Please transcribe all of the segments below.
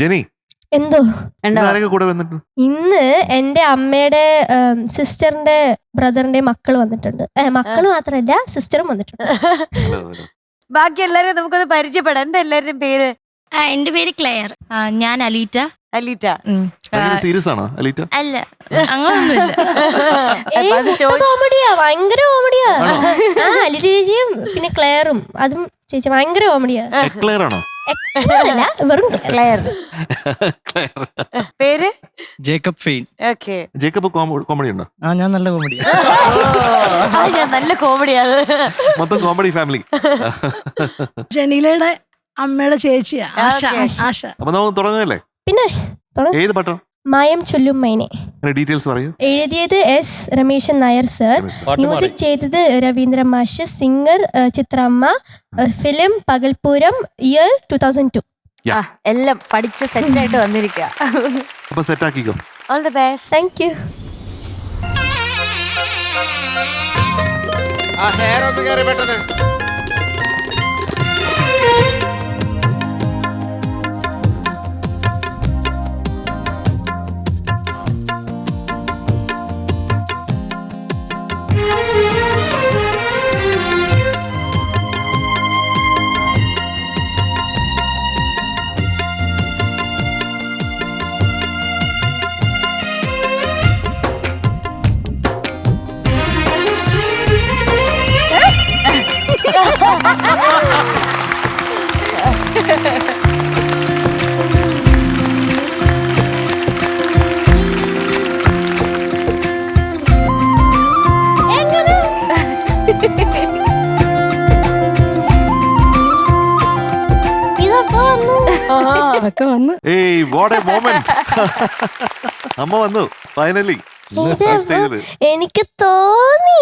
ജെനി എന്തോ ആരൊക്കെ കൂടെ വന്നിട്ടുണ്ട്? ഇന്ന് എന്റെ അമ്മയുടെ സിസ്റ്ററിന്റെ ബ്രദറിന്റെ മക്കൾ വന്നിട്ടുണ്ട്. മക്കള് മാത്രല്ല സിസ്റ്ററും വന്നിട്ടുണ്ട്. Hello hello. ബാക്കി എല്ലാരും നമുക്കൊന്ന് പരിചയപ്പെടാം. എന്താ എല്ലാവരുടെയും പേര്? എന്റെ പേര് ക്ലെയർ. ഞാൻ അലീറ്റ. അലീറ്റ. സീരിയസ് ആണോ അലീറ്റ? അല്ല, അങ്ങനൊന്നുമില്ല. കോമഡിയാ, ഭയങ്കര കോമഡിയാ. അലീറ്റ ചേച്ചിയും പിന്നെ ക്ലെയറും, അതും ചേച്ചി ഭയങ്കര കോമഡിയാ. ക്ലിയർ ആണോ? അല്ല, വെറും ക്ലെയർ. പേര് ജേക്കബ് ഫെയിൻ. ഓക്കെ. ജേക്കബ് കോമഡി ഉണ്ടോ? ഞാൻ നല്ല കോമഡി. ഞാൻ നല്ല കോമഡിയാണ്. മൊത്തം കോമഡി ഫാമിലി. ജനീലയുടെ അമ്മയുടെ ചേച്ചിയാ ആശ. ആശ. അപ്പൊ നമുക്ക് തുടങ്ങല്ലേ? പിന്നെ ഏത് പട്ടം? മായം ചൊല്ലും മൈനെ. ഡീറ്റെയിൽസ് പറയൂ. എഴുതിയത് S Rameshan Nair sir, music ചെയ്തത് രവീന്ദ്ര മാഷ്, സിംഗർ ചിത്രമ്മ, ഫിലിം പകൽപൂരം, ഇയർ 2002. എല്ലാം പഠിച്ച സെറ്റായിട്ട് വന്നിരിക്കുക. അപ്പൊ സെറ്റ് ആക്കിക്കോ. All the best. Thank you. ആ ഹെയർ ഒന്ന് കയറി പെട്ടെന്ന്. ഏയ് വാട്ട് എ മൊമെന്റ്. അമ്മ വന്നു ഫൈനലി സ്റ്റേജില്. എനിക്ക് തോന്നി.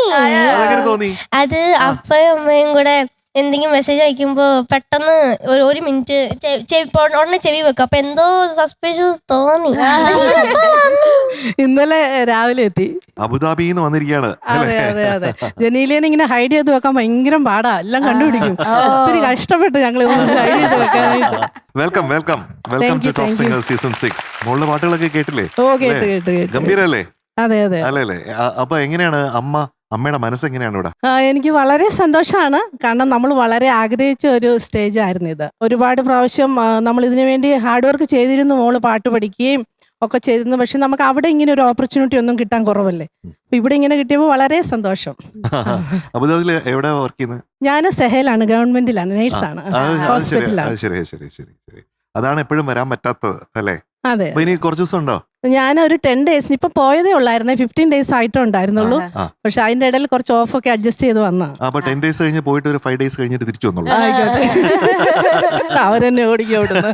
അതെങ്ങനെ തോന്നി? അത് അപ്പയും അമ്മയും കൂടെ എന്തെങ്കിലും മെസ്സേജ് അയക്കുമ്പോ പെട്ടെന്ന് ഒരു മിനിറ്റ് ഉടനെ ചെവി വെക്കും. അപ്പൊ എന്തോ സസ്പീഷ്യസ് തോന്നി. ഇന്നലെ രാവിലെ എത്തി. അബുദാബിന്ന് വന്നിരിക്കുകയാണ്. അതെ അതെ അതെ. ജനീലിനെ ഇങ്ങനെ ഹൈഡ് ചെയ്ത് വെക്കാൻ ഭയങ്കര പാടാ, എല്ലാം കണ്ടുപിടിക്കും. ഒത്തിരി കഷ്ടപ്പെട്ട് ഞങ്ങൾ ഹൈഡ് ചെയ്ത് വെക്കാനായിട്ട്. Welcome welcome welcome to top singer season 6. മോളുടെ പാട്ടുകളൊക്കെ കേട്ടില്ലേ? ഓ കേട്ട് കേട്ട് കേട്ട്. ഗംഭീരല്ലേ? അതെ അതെ അല്ലേ? അപ്പൊ എങ്ങനെയാണ് അമ്മയുടെ മനസ്സ് എങ്ങനെയാണ് ഇവിടെ? എനിക്ക് വളരെ സന്തോഷമാണ്. കാരണം നമ്മൾ വളരെ ആഗ്രഹിച്ച ഒരു സ്റ്റേജ് ആയിരുന്നു ഇത്. ഒരുപാട് പ്രാവശ്യം നമ്മൾ ഇതിനു വേണ്ടി ഹാർഡ് വർക്ക് ചെയ്തിരുന്നു. മോള് പാട്ട് പഠിക്കുകയും ഒക്കെ ചെയ്തിരുന്നു. പക്ഷെ നമുക്ക് അവിടെ ഇങ്ങനെ ഒരു ഓപ്പർച്യൂണിറ്റി ഒന്നും കിട്ടാൻ കുറവല്ലേ. അപ്പൊ ഇവിടെ ഇങ്ങനെ കിട്ടിയപ്പോൾ വളരെ സന്തോഷം. അബുദാബിയിൽ എവിടെ വർക്ക് ചെയ്യുന്നത്? ഞാൻ സെഹലാണ്, ഗവൺമെന്റിലാണ്, നേഴ്സാണ്, ഹോസ്പിറ്റലാണ്. ശരി ശരി ശരി ശരി. അതാണ് എപ്പോഴും വരാൻ പറ്റാത്തത് അല്ലേ? അതെ. ഇനി കുറച്ച് ദിവസം ഉണ്ടോ? ഞാനൊരു 10 days ഇപ്പൊ പോയതേ ഉള്ളായിരുന്നേ. 15 days ആയിട്ടുണ്ടായിരുന്നുള്ളൂ. പക്ഷെ അതിന്റെ ഇടയിൽ കുറച്ച് ഓഫൊക്കെ അഡ്ജസ്റ്റ് ചെയ്ത് വന്ന. അപ്പൊ 10 days കഴിഞ്ഞ് പോയിട്ട് ഒരു 5 days കഴിഞ്ഞിട്ട് തിരിച്ചു വന്നോളൂ. അവരെന്നെ ഓടിക്കും അവിടുന്ന്.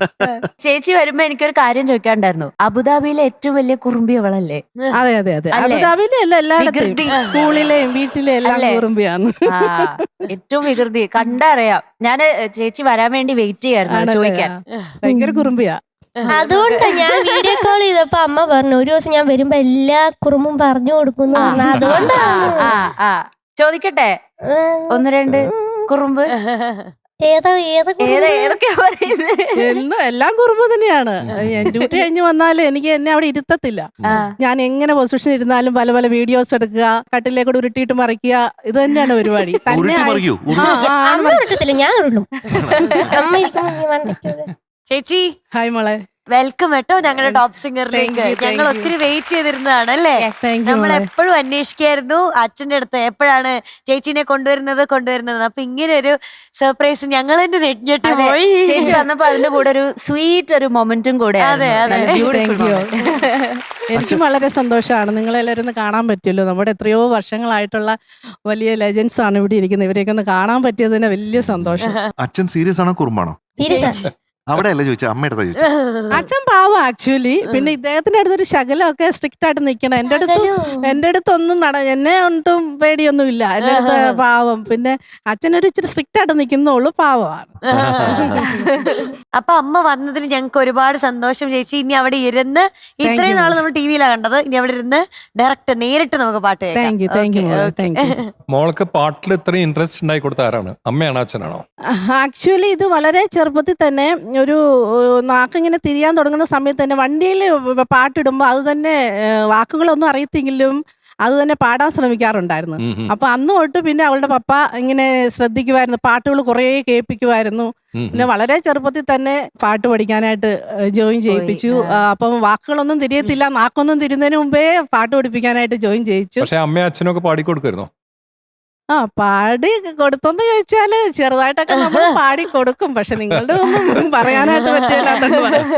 ചേച്ചി വരുമ്പോ എനിക്കൊരു കാര്യം ചോദിക്കാണ്ടായിരുന്നു. അബുദാബിയിലെ ഏറ്റവും വലിയ കുറുമ്പി അവളല്ലേ? അതെ അതെ അതെ. അബുദാബിയിലെ അല്ല, എല്ലായിടത്തും സ്കൂളിലെയും വീട്ടിലെയും എല്ലാം കുറുമ്പിയാണ്. ഏറ്റവും വികൃതി കണ്ടറിയാം. ഞാന് ചേച്ചി വരാൻ വേണ്ടി വെയിറ്റ് ചെയ്യായിരുന്നു ചോദിക്കാൻ. ഭയങ്കര കുറുമ്പിയാ. അതുകൊണ്ട് ഞാൻ വീഡിയോ കോൾ ചെയ്തപ്പോ അമ്മ പറഞ്ഞു ഒരു ദിവസം ഞാൻ വരുമ്പോ എല്ലാ കുറുമ്പും പറഞ്ഞു കൊടുക്കുന്നു. അതുകൊണ്ടാണ്. ചോദിക്കട്ടെ, 1-2 കുറുമ്പ് ഏതൊക്കെയാ പറയുന്നത്? എല്ലാം കുറുമ്പ് തന്നെയാണ്. ഡ്യൂട്ടി കഴിഞ്ഞ് വന്നാലും എന്നെ അവിടെ ഇരുത്തത്തില്ല. ഞാൻ എങ്ങനെ പൊസിഷൻ ഇരുന്നാലും പല പല വീഡിയോസ് എടുക്കുക, കട്ടിലേക്കൂടെ ഉരുട്ടിയിട്ട് മറിക്കുക, ഇത് തന്നെയാണ് പരിപാടി. തന്നെ ഞാൻ ചേച്ചി ഹായ് മോളെ, വെൽക്കം കേട്ടോ ഞങ്ങളുടെ ടോപ്പ് സിംഗറിലേക്ക്. ഞങ്ങൾ ഒത്തിരി വെയിറ്റ് ചെയ്തിരുന്നതാണ് അല്ലേ. നമ്മൾ എപ്പോഴും അന്വേഷിക്കായിരുന്നു അച്ഛന്റെ അടുത്ത് എപ്പോഴാണ് ചേച്ചീനെ കൊണ്ടുവരുന്നത്. അപ്പൊ ഇങ്ങനെ ഒരു സർപ്രൈസ് ഞങ്ങൾ തന്നെ നെഞ്ഞെട്ടി പോയി. ചേച്ചി വന്നപ്പോ അതിന്റെ കൂടെ ഒരു സ്വീറ്റ് ഒരു മൊമെന്റും കൂടെ. അതെ അതെ. എനിക്കും വളരെ സന്തോഷമാണ് നിങ്ങളെല്ലാവരും ഒന്ന് കാണാൻ പറ്റുമല്ലോ. നമ്മുടെ എത്രയോ വർഷങ്ങളായിട്ടുള്ള വലിയ ലെജൻസ് ആണ് ഇവിടെ ഇരിക്കുന്നത്. ഇവരെയൊക്കെ ഒന്ന് കാണാൻ പറ്റിയത് തന്നെ വലിയ സന്തോഷം. അച്ഛൻ സീരിയസ് ആണോ കുറുമ്പാണോ? അവിടെ അല്ല ചോദിച്ചാ, അമ്മയുടെ ചോദിച്ചു. അച്ഛൻ പാവം ആക്ച്വലി. പിന്നെ ഇദ്ദേഹത്തിന്റെ അടുത്തൊരു ശകലമൊക്കെ സ്ട്രിക്റ്റ് ആയിട്ട് നിൽക്കണം. എന്റെ അടുത്തൊന്നും എന്നെ ഒന്നും പേടിയൊന്നും ഇല്ല. എന്റെ അടുത്ത് പാവം. പിന്നെ അച്ഛനൊരു ഇച്ചിരി സ്ട്രിക്റ്റ് ആയിട്ട് നിൽക്കുന്നുള്ളൂ, പാവമാണ്. അപ്പൊ അമ്മ വന്നതിന് ഞങ്ങൾക്ക് ഒരുപാട് സന്തോഷം ചേച്ചി. ഇനി അവിടെ ഇരുന്ന് ഇത്രയും നാള് നമ്മൾ ടിവിയിലാണ് കണ്ടത്. ഇനി അവിടെ ഇരുന്ന് ഡയറക്റ്റ് നേരിട്ട് നമുക്ക് പാട്ട് കേൾക്കാം. മോൾക്ക് പാട്ടിൽ ഇത്രയും ഇൻട്രസ്റ്റ് ഉണ്ടായി കൊടുത്ത ആരാണ്? അമ്മയാണോ അച്ഛനാണോ? ആക്ച്വലി ഇത് വളരെ ചെറുപ്പത്തിൽ തന്നെ ഒരു നാക്കിങ്ങനെ തിരിയാൻ തുടങ്ങുന്ന സമയത്ത് തന്നെ വണ്ടിയിൽ പാട്ടിടുമ്പോൾ അത് തന്നെ വാക്കുകളൊന്നും അറിയത്തില്ലെങ്കിലും അത് തന്നെ പാടാൻ ശ്രമിക്കാറുണ്ടായിരുന്നു. അപ്പൊ അന്ന് തൊട്ട് പിന്നെ അവളുടെ പപ്പ ഇങ്ങനെ ശ്രദ്ധിക്കുമായിരുന്നു, പാട്ടുകൾ കുറേ കേൾപ്പിക്കുമായിരുന്നു. പിന്നെ വളരെ ചെറുപ്പത്തിൽ തന്നെ പാട്ട് പഠിക്കാനായിട്ട് ജോയിൻ ചെയ്യിപ്പിച്ചു. അപ്പം വാക്കുകളൊന്നും തിരിയത്തില്ല, നാക്കൊന്നും തിരിയുന്നതിന് മുമ്പേ പാട്ട് പഠിപ്പിക്കാനായിട്ട് ജോയിൻ ചെയ്യിച്ചു. പക്ഷെ അമ്മയും അച്ഛനൊക്കെ പാടിക്കൊടുക്കുമായിരുന്നോ? പാടി കൊടുത്തെന്ന് ചോദിച്ചാല് ചെറുതായിട്ടൊക്കെ നമ്മൾ പാടി കൊടുക്കും. പക്ഷെ നിങ്ങളുടെ ഒന്നും പറയാനായിട്ട് പറ്റില്ലാത്തോണ്ട് പറയാം.